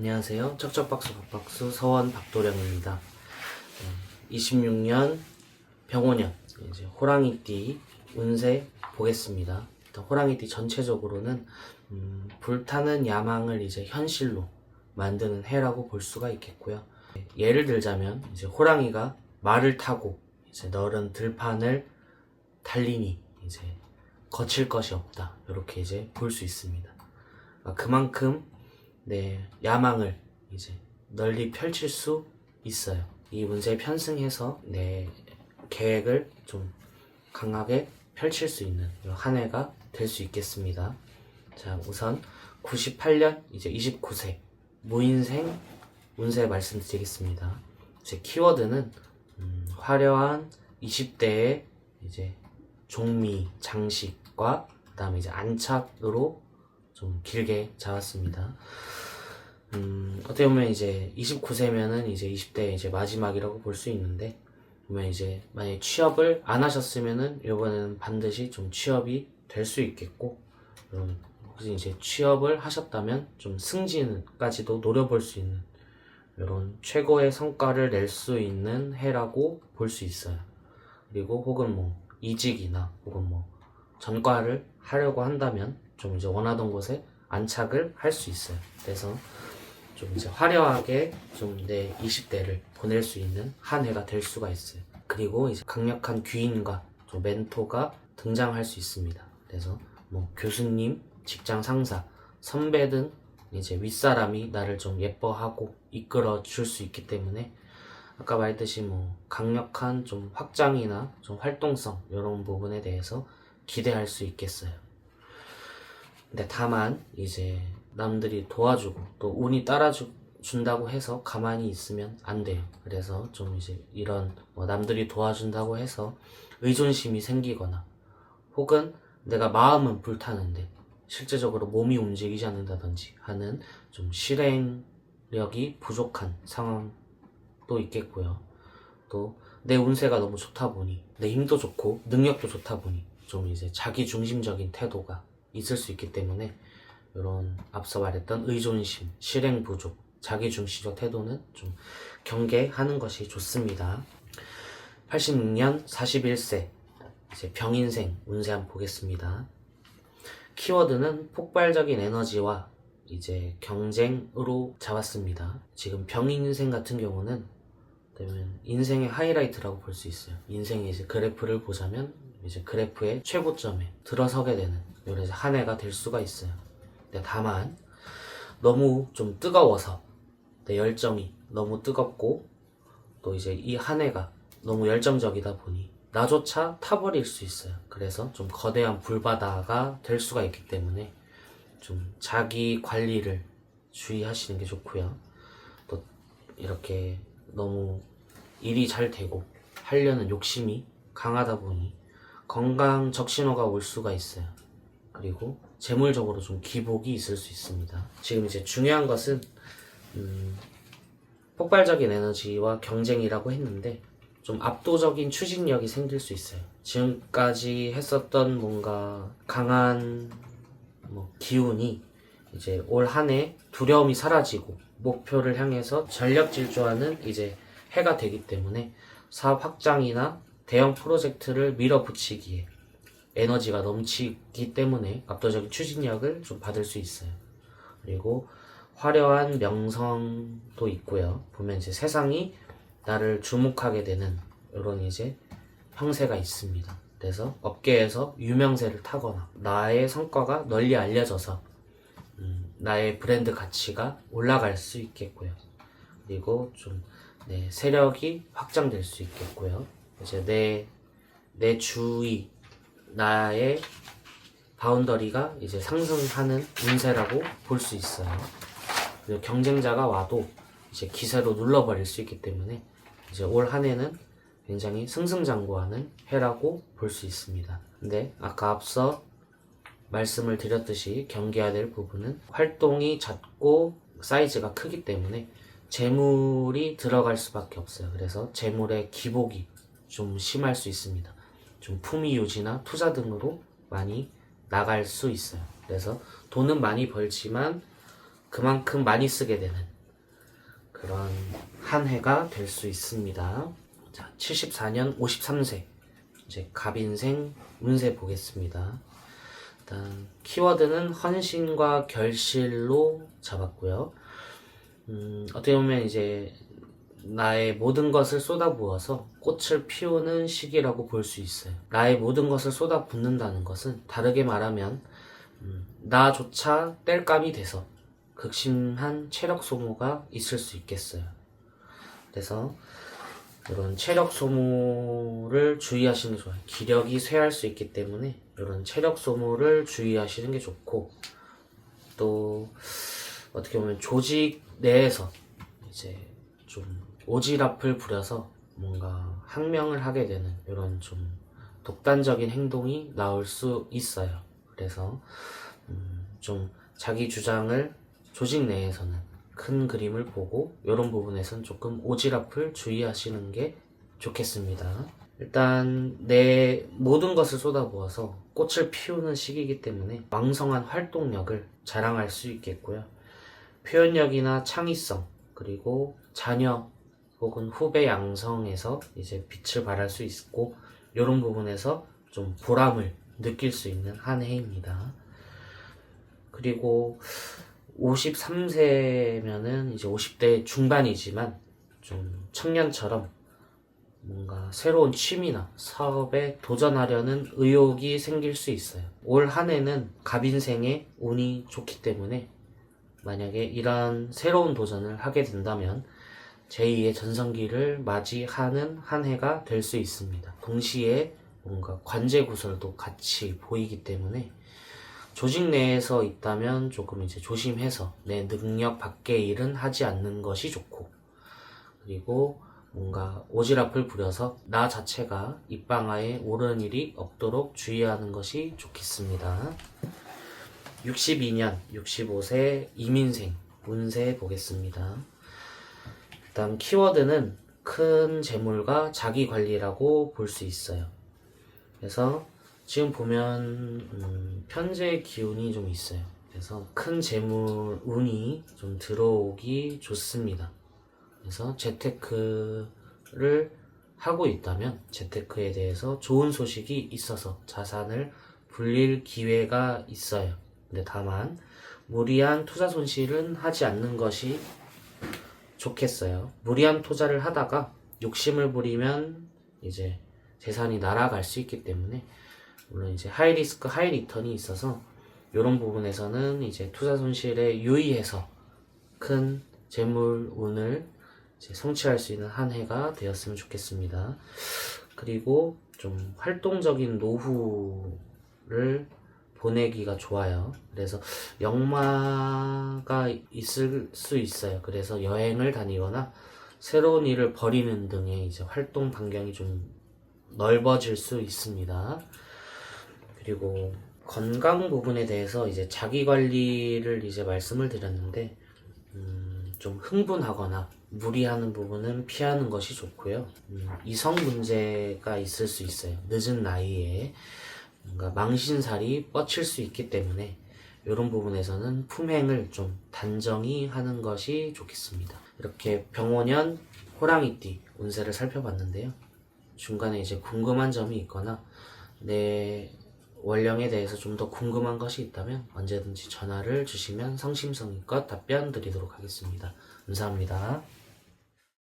안녕하세요. 척척박수 박박수 서원 박도령입니다. 26년 병오년 이제 호랑이띠 운세 보겠습니다. 일단 호랑이띠 전체적으로는 불타는 야망을 이제 현실로 만드는 해라고 볼 수가 있겠고요. 예를 들자면 이제 호랑이가 말을 타고 이제 너른 들판을 달리니 이제 거칠 것이 없다. 이렇게 이제 볼 수 있습니다. 그만큼 야망을 이제 널리 펼칠 수 있어요. 이 운세 편승해서 내 계획을 좀 강하게 펼칠 수 있는 한 해가 될 수 있겠습니다. 자, 우선 98년 이제 29세 무인생 운세 말씀드리겠습니다. 제 키워드는 화려한 20대의 이제 종미 장식과 그다음에 이제 안착으로 좀 길게 잡았습니다. 어떻게 보면 이제 29세면은 이제 20대 이제 마지막이라고 볼 수 있는데, 보면 이제 만약에 취업을 안 하셨으면은 이번에는 반드시 좀 취업이 될 수 있겠고, 혹시 이제 취업을 하셨다면 좀 승진까지도 노려볼 수 있는 이런 최고의 성과를 낼 수 있는 해라고 볼 수 있어요. 그리고 혹은 뭐 이직이나 혹은 뭐 전과를 하려고 한다면 좀 이제 원하던 곳에 안착을 할 수 있어요. 그래서 좀 이제 화려하게 좀 내 20대를 보낼 수 있는 한 해가 될 수가 있어요. 그리고 이제 강력한 귀인과 좀 멘토가 등장할 수 있습니다. 그래서 뭐 교수님, 직장 상사, 선배 등 이제 윗사람이 나를 좀 예뻐하고 이끌어 줄 수 있기 때문에 아까 말했듯이 뭐 강력한 좀 확장이나 좀 활동성 이런 부분에 대해서 기대할 수 있겠어요. 근데 다만 이제 남들이 도와주고 또 운이 따라준다고 해서 가만히 있으면 안 돼요. 그래서 좀 이제 이런 남들이 도와준다고 해서 의존심이 생기거나 혹은 내가 마음은 불타는데 실제적으로 몸이 움직이지 않는다든지 하는 좀 실행력이 부족한 상황도 있겠고요. 또 내 운세가 너무 좋다 보니 내 힘도 좋고 능력도 좋다 보니 좀 이제 자기 중심적인 태도가 있을 수 있기 때문에 이런 앞서 말했던 의존심, 실행 부족, 자기 중심적 태도는 좀 경계하는 것이 좋습니다. 86년 41세 이제 병인생 운세 한번 보겠습니다. 키워드는 폭발적인 에너지와 이제 경쟁으로 잡았습니다. 지금 병인생 같은 경우는 인생의 하이라이트라고 볼 수 있어요. 인생의 이제 그래프를 보자면 이제 그래프의 최고점에 들어서게 되는 이런 한 해가 될 수가 있어요. 근데 다만 너무 좀 뜨거워서 내 열정이 너무 뜨겁고 또 이제 이 한 해가 너무 열정적이다 보니 나조차 타버릴 수 있어요. 그래서 좀 거대한 불바다가 될 수가 있기 때문에 좀 자기 관리를 주의하시는 게 좋고요. 또 이렇게 너무 일이 잘 되고 하려는 욕심이 강하다 보니 건강 적신호가 올 수가 있어요. 그리고 재물적으로 좀 기복이 있을 수 있습니다. 지금 이제 중요한 것은 폭발적인 에너지와 경쟁이라고 했는데 좀 압도적인 추진력이 생길 수 있어요. 지금까지 했었던 뭔가 강한 기운이 이제 올 한 해 두려움이 사라지고 목표를 향해서 전력 질주하는 이제 해가 되기 때문에 사업 확장이나 대형 프로젝트를 밀어붙이기에 에너지가 넘치기 때문에 압도적인 추진력을 좀 받을 수 있어요. 그리고 화려한 명성도 있고요. 보면 이제 세상이 나를 주목하게 되는 이런 이제 형세가 있습니다. 그래서 업계에서 유명세를 타거나 나의 성과가 널리 알려져서 나의 브랜드 가치가 올라갈 수 있겠고요. 그리고 좀 세력이 확장될 수 있겠고요. 이제 내 주위, 나의 바운더리가 이제 상승하는 운세라고 볼 수 있어요. 그리고 경쟁자가 와도 이제 기세로 눌러버릴 수 있기 때문에 이제 올 한 해는 굉장히 승승장구하는 해라고 볼 수 있습니다. 근데 아까 앞서 말씀을 드렸듯이 경계해야 될 부분은 활동이 잦고 사이즈가 크기 때문에 재물이 들어갈 수밖에 없어요. 그래서 재물의 기복이 좀 심할 수 있습니다. 좀 품위 유지나 투자 등으로 많이 나갈 수 있어요. 그래서 돈은 많이 벌지만 그만큼 많이 쓰게 되는 그런 한 해가 될 수 있습니다. 자, 74년 53세 이제 갑인생 운세 보겠습니다. 일단 키워드는 헌신과 결실로 잡았고요. 어떻게 보면 이제 나의 모든 것을 쏟아부어서 꽃을 피우는 시기라고 볼 수 있어요. 나의 모든 것을 쏟아붓는다는 것은 다르게 말하면 나조차 땔감이 돼서 극심한 체력 소모가 있을 수 있겠어요. 그래서 이런 체력 소모를 주의하시는 게 좋아요. 기력이 쇠할 수 있기 때문에 이런 체력 소모를 주의하시는 게 좋고, 또 어떻게 보면 조직 내에서 이제 좀 오지랖을 부려서 뭔가 항명을 하게 되는 이런 좀 독단적인 행동이 나올 수 있어요. 그래서 좀 자기 주장을 조직 내에서는 큰 그림을 보고 이런 부분에선 조금 오지랖을 주의하시는 게 좋겠습니다. 일단 내 모든 것을 쏟아부어서 꽃을 피우는 시기이기 때문에 왕성한 활동력을 자랑할 수 있겠고요. 표현력이나 창의성, 그리고 자녀 혹은 후배 양성에서 이제 빛을 발할 수 있고, 이런 부분에서 좀 보람을 느낄 수 있는 한 해입니다. 그리고 53세면은 이제 50대 중반이지만 좀 청년처럼 뭔가 새로운 취미나 사업에 도전하려는 의욕이 생길 수 있어요. 올 한 해는 갑인생의 운이 좋기 때문에 만약에 이런 새로운 도전을 하게 된다면 제2의 전성기를 맞이하는 한 해가 될 수 있습니다. 동시에 뭔가 관제구설도 같이 보이기 때문에 조직 내에서 있다면 조금 이제 조심해서 내 능력 밖의 일은 하지 않는 것이 좋고, 그리고 뭔가 오지랖을 부려서 나 자체가 입방아에 오르는 일이 없도록 주의하는 것이 좋겠습니다. 62년 65세 이민생 운세 보겠습니다. 일단 키워드는 큰 재물과 자기관리라고 볼 수 있어요. 그래서 지금 보면 편재의 기운이 좀 있어요. 그래서 큰 재물 운이 좀 들어오기 좋습니다. 그래서 재테크를 하고 있다면 재테크에 대해서 좋은 소식이 있어서 자산을 불릴 기회가 있어요. 근데 다만 무리한 투자 손실은 하지 않는 것이 좋겠어요. 무리한 투자를 하다가 욕심을 부리면 이제 재산이 날아갈 수 있기 때문에, 물론 이제 하이 리스크 하이 리턴이 있어서 이런 부분에서는 이제 투자 손실에 유의해서 큰 재물 운을 이제 성취할 수 있는 한 해가 되었으면 좋겠습니다. 그리고 좀 활동적인 노후를 보내기가 좋아요. 그래서 역마가 있을 수 있어요. 그래서 여행을 다니거나 새로운 일을 벌이는 등의 이제 활동 반경이 좀 넓어질 수 있습니다. 그리고 건강 부분에 대해서 이제 자기 관리를 이제 말씀을 드렸는데, 좀 흥분하거나 무리하는 부분은 피하는 것이 좋고요. 이성 문제가 있을 수 있어요. 늦은 나이에 뭔가 망신살이 뻗칠 수 있기 때문에 이런 부분에서는 품행을 좀 단정히 하는 것이 좋겠습니다. 이렇게 병원년 호랑이띠 운세를 살펴봤는데요. 중간에 이제 궁금한 점이 있거나 내 원령에 대해서 좀 더 궁금한 것이 있다면 언제든지 전화를 주시면 성심성의껏 답변 드리도록 하겠습니다. 감사합니다.